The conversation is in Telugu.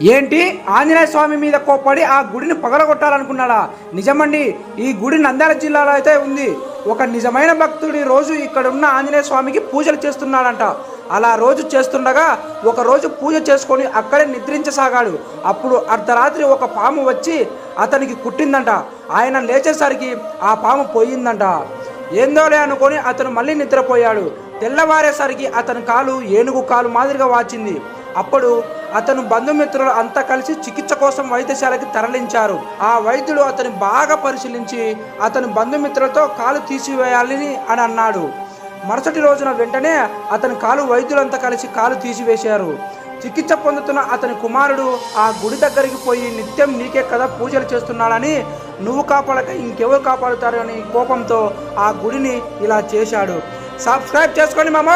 ఏంటి ఆంజనేయ స్వామి మీద కోప్పడి ఆ గుడిని పగలగొట్టాలనుకున్నాడా? నిజమండి, ఈ గుడి నంద్యాల జిల్లాలో అయితే ఉంది. ఒక నిజమైన భక్తుడి రోజు ఇక్కడ ఉన్న ఆంజనేయ స్వామికి పూజలు చేస్తున్నాడంట. అలా రోజు చేస్తుండగా ఒక రోజు పూజ చేసుకొని అక్కడే నిద్రించసాగాడు. అప్పుడు అర్ధరాత్రి ఒక పాము వచ్చి అతనికి కుట్టిందంట. ఆయన లేచేసరికి ఆ పాము పోయిందంట. ఏందోలే అనుకొని అతను మళ్ళీ నిద్రపోయాడు. తెల్లవారేసరికి అతని కాలు ఏనుగు కాలు మాదిరిగా వాచింది. అప్పుడు అతను బంధుమిత్రులు అంతా కలిసి చికిత్స కోసం వైద్యశాలకి తరలించారు. ఆ వైద్యుడు అతని బాగా పరిశీలించి అతని బంధుమిత్రులతో కాలు తీసివేయాలని అని అన్నాడు. మరుసటి రోజున వెంటనే అతని కాలు వైద్యులంతా కలిసి కాలు తీసివేశారు. చికిత్స పొందుతున్న అతని కుమారుడు ఆ గుడి దగ్గరికి పోయి నిత్యం నీకే కదా పూజలు చేస్తున్నాడని, నువ్వు కాపాడక ఇంకెవరు కాపాడుతారు అని కోపంతో ఆ గుడిని ఇలా చేశాడు. సబ్స్క్రైబ్ చేసుకోండి మామ.